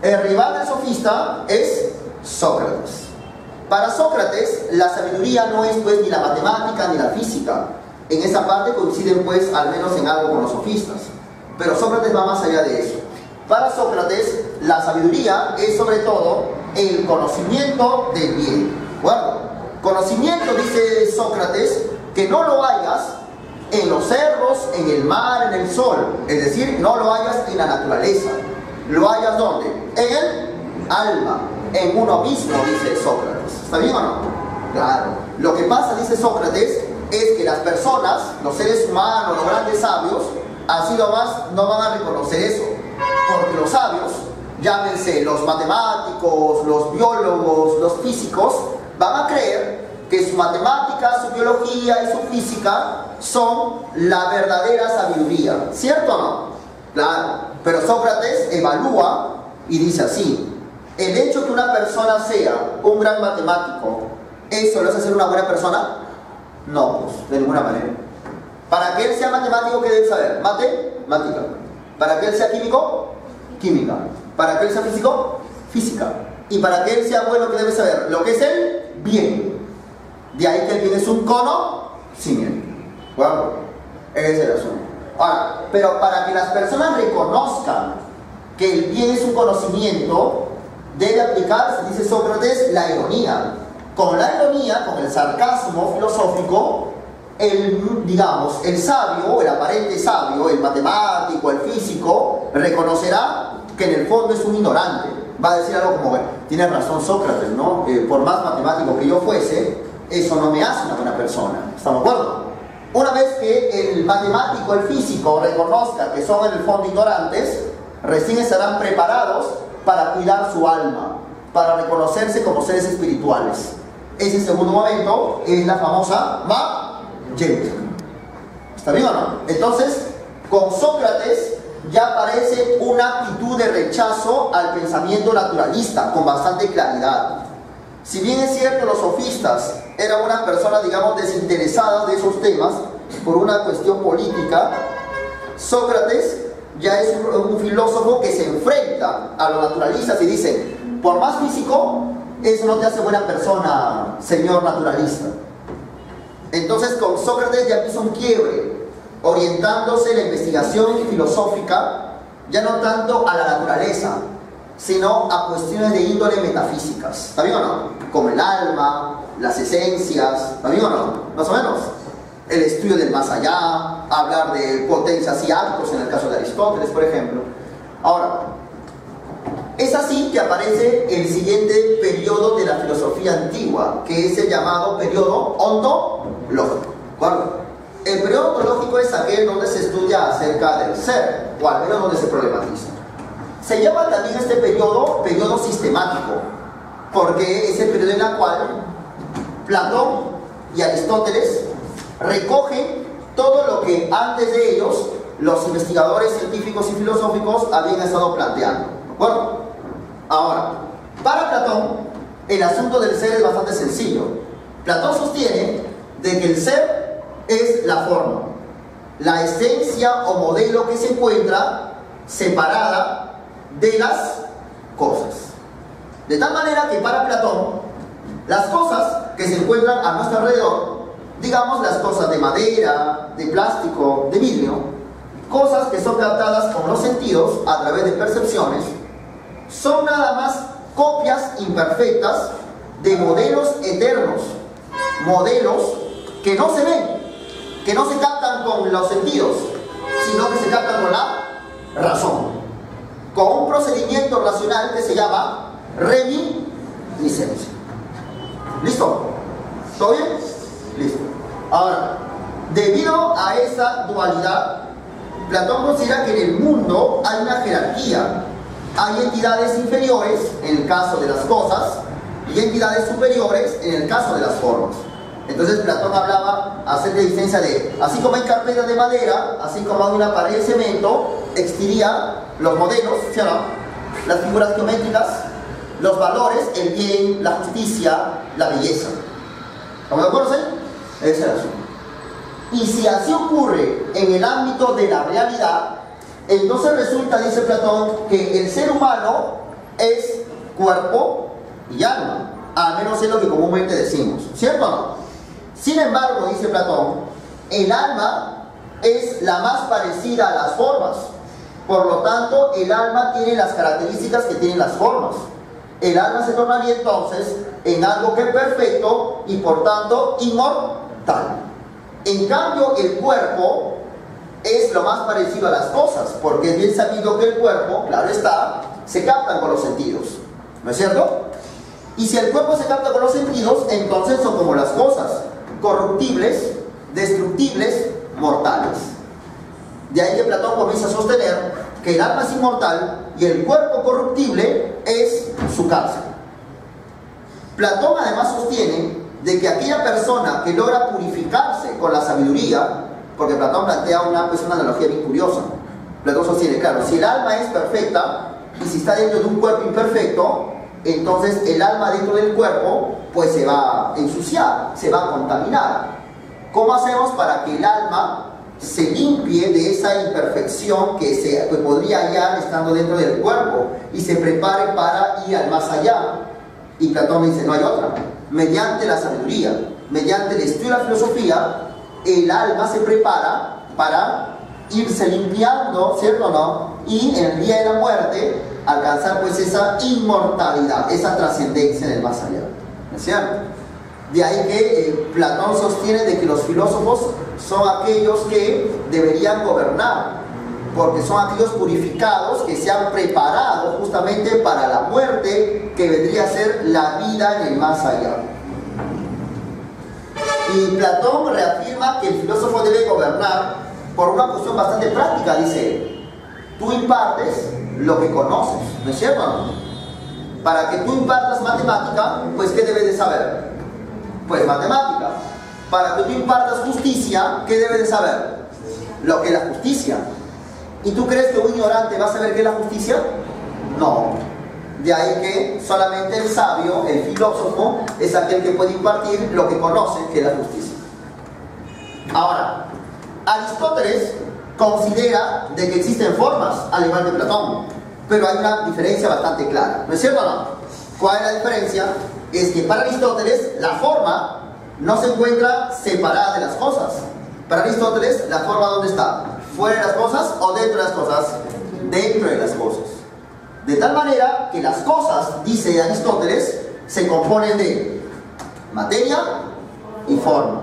El rival del sofista es Sócrates. Para Sócrates, la sabiduría no es pues ni la matemática ni la física. En esa parte coinciden pues al menos en algo con los sofistas. Pero Sócrates va más allá de eso. Para Sócrates, la sabiduría es sobre todo el conocimiento del bien. Bueno, conocimiento, dice Sócrates, que no lo hayas en los cerros, en el mar, en el sol. Es decir, no lo hayas en la naturaleza. ¿Lo hayas dónde? En el alma, en uno mismo, dice Sócrates. ¿Está bien o no? Claro. Lo que pasa, dice Sócrates, es que las personas, los seres humanos, los grandes sabios, así nomás no van a reconocer eso. Porque los sabios, llámense los matemáticos, los biólogos, los físicos, van a creer que su matemática, su biología y su física son la verdadera sabiduría. ¿Cierto o no? Claro. Pero Sócrates evalúa y dice así: el hecho que una persona sea un gran matemático, ¿eso lo hace ser una buena persona? No, pues, de ninguna manera. Para que él sea matemático, ¿qué debe saber? Matemática. Para que él sea químico, química. Para que él sea físico, física. Y para que él sea bueno, ¿qué debe saber? Lo que es el bien. De ahí que el bien es un conocimiento. Bueno, ese es el asunto. Ahora, pero para que las personas reconozcan que el bien es un conocimiento, debe aplicarse, dice Sócrates, la ironía. Con la ironía, con el sarcasmo filosófico, digamos, el sabio, el aparente sabio, el matemático, el físico, reconocerá que en el fondo es un ignorante. Va a decir algo como, bueno, tiene razón Sócrates, ¿no? Por más matemático que yo fuese, eso no me hace una buena persona. ¿Estamos de acuerdo? Una vez que el matemático, el físico, reconozca que son en el fondo ignorantes, recién estarán preparados para cuidar su alma, para reconocerse como seres espirituales. Ese segundo momento es la famosa mayéutica. ¿Está bien o no? Entonces, con Sócrates ya aparece una actitud de rechazo al pensamiento naturalista con bastante claridad. Si bien es cierto, los sofistas eran unas personas, digamos, desinteresadas de esos temas por una cuestión política, Sócrates ya es un filósofo que se enfrenta a los naturalistas y dice: por más físico, eso no te hace buena persona, señor naturalista. Entonces con Sócrates ya empieza un quiebre, orientándose la investigación filosófica ya no tanto a la naturaleza, sino a cuestiones de índole metafísicas. ¿Está bien o no? Como el alma, las esencias, ¿está bien o no? Más o menos. El estudio del más allá, hablar de potencias y actos en el caso de Aristóteles, por ejemplo. Ahora, es así que aparece el siguiente periodo de la filosofía antigua, que es el llamado periodo ontológico. ¿Cuál? El periodo ontológico es aquel donde se estudia acerca del ser, o al menos donde se problematiza. Se llama también este periodo sistemático, porque es el periodo en el cual Platón y Aristóteles recogen todo lo que antes de ellos los investigadores científicos y filosóficos habían estado planteando. ¿De acuerdo? Ahora, para Platón, el asunto del ser es bastante sencillo. Platón sostiene de que el ser es la forma, la esencia o modelo que se encuentra separada de las cosas. De tal manera que para Platón, las cosas que se encuentran a nuestro alrededor, digamos las cosas de madera, de plástico, de vidrio, cosas que son captadas con los sentidos a través de percepciones, son nada más copias imperfectas de modelos eternos, modelos que no se ven, que no se captan con los sentidos, sino que se captan con la razón, con un procedimiento racional que se llama reminiscencia. ¿Listo? ¿Todo bien? Listo. Ahora, debido a esa dualidad, Platón considera que en el mundo hay una jerarquía. Hay entidades inferiores en el caso de las cosas y entidades superiores en el caso de las formas. Entonces Platón hablaba acerca de licencia de, así como hay carpetas de madera, así como hay una pared de cemento, existirían los modelos, ¿sí o no? Las figuras geométricas, los valores, el bien, la justicia, la belleza. ¿Estamos de acuerdo, sí? Ese es el asunto. Y si así ocurre en el ámbito de la realidad, entonces resulta, dice Platón, que el ser humano es cuerpo y alma, al menos es lo que comúnmente decimos, ¿cierto o no? Sin embargo, dice Platón, el alma es la más parecida a las formas. Por lo tanto, el alma tiene las características que tienen las formas. El alma se tornaría entonces en algo que es perfecto y por tanto inmortal. En cambio, el cuerpo es lo más parecido a las cosas, porque es bien sabido que el cuerpo, claro está, se capta con los sentidos, ¿no es cierto? Y si el cuerpo se capta con los sentidos, entonces son como las cosas, corruptibles, destructibles, mortales. De ahí que Platón comienza a sostener que el alma es inmortal y el cuerpo corruptible es su cárcel. Platón además sostiene de que aquella persona que logra purificarse con la sabiduría, porque Platón plantea una analogía bien curiosa. Platón sostiene, claro, si el alma es perfecta y si está dentro de un cuerpo imperfecto, entonces el alma dentro del cuerpo pues se va a ensuciar, se va a contaminar. ¿Cómo hacemos para que el alma se limpie de esa imperfección que podría hallar estando dentro del cuerpo y se prepare para ir al más allá? Y Platón dice, no hay otra. Mediante la sabiduría, mediante el estudio de la filosofía, el alma se prepara para irse limpiando, ¿cierto o no? Y en el día de la muerte alcanzar pues esa inmortalidad, esa trascendencia en el más allá, ¿no es cierto? De ahí que Platón sostiene de que los filósofos son aquellos que deberían gobernar, porque son aquellos purificados que se han preparado justamente para la muerte, que vendría a ser la vida en el más allá. Y Platón reafirma que el filósofo debe gobernar por una cuestión bastante práctica, dice él. Tú impartes lo que conoces, ¿no es cierto? Para que tú impartas matemática, pues ¿qué debes de saber? Pues matemática. Para que tú impartas justicia, ¿qué debes de saber? Lo que es la justicia. ¿Y tú crees que un ignorante va a saber qué es la justicia? No. De ahí que solamente el sabio, el filósofo, es aquel que puede impartir lo que conoce, que es la justicia. Ahora, Aristóteles considera de que existen formas, al igual que Platón, pero hay una diferencia bastante clara, ¿no es cierto o no? ¿Cuál es la diferencia? Es que para Aristóteles la forma no se encuentra separada de las cosas. Para Aristóteles, ¿la forma dónde está? ¿Fuera de las cosas o dentro de las cosas? Dentro de las cosas. De tal manera que las cosas, dice Aristóteles, se componen de materia y forma.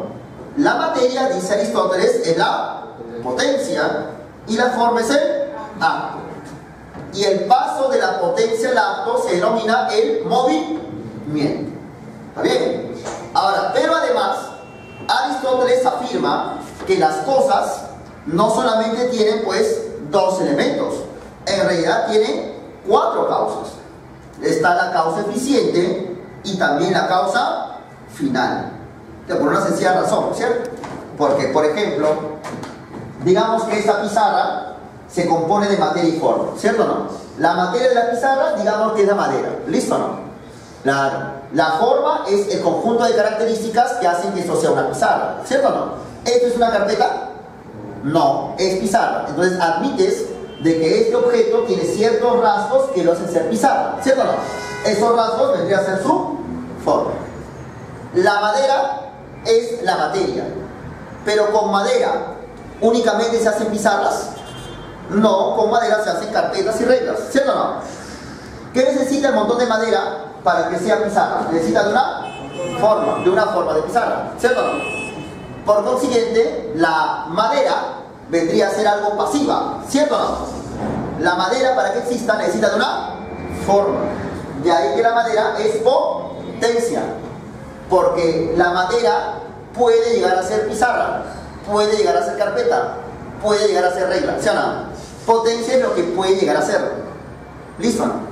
La materia, dice Aristóteles, es la potencia y la forma es el acto. Y el paso de la potencia al acto se denomina el movimiento. ¿Está bien? Ahora, pero además, Aristóteles afirma que las cosas no solamente tienen pues dos elementos, en realidad tienen cuatro causas. Está la causa eficiente y también la causa final. Por una sencilla razón, ¿cierto? Porque, por ejemplo, digamos que esta pizarra se compone de materia y forma, ¿cierto o no? La materia de la pizarra, digamos que es la madera, ¿listo o no? Claro. La forma es el conjunto de características que hacen que esto sea una pizarra, ¿cierto o no? ¿Esto es una carpeta? No, es pizarra. Entonces admites de que este objeto tiene ciertos rasgos que lo hacen ser pizarra, ¿cierto o no? Esos rasgos vendrían a ser su forma. La madera es la materia, pero con madera únicamente se hacen pizarras. No, con madera se hacen carpetas y reglas, ¿cierto o no? ¿Qué necesita el montón de madera para que sea pizarra? Necesita de una forma de pizarra, ¿cierto o no? Por consiguiente, la madera vendría a ser algo pasiva, ¿cierto o no? La madera, para que exista, necesita de una forma. De ahí que la madera es potencia, porque la madera puede llegar a ser pizarra, puede llegar a ser carpeta, puede llegar a ser regla, ¿sí o no? Potencia es lo que puede llegar a ser. ¿Listo o no?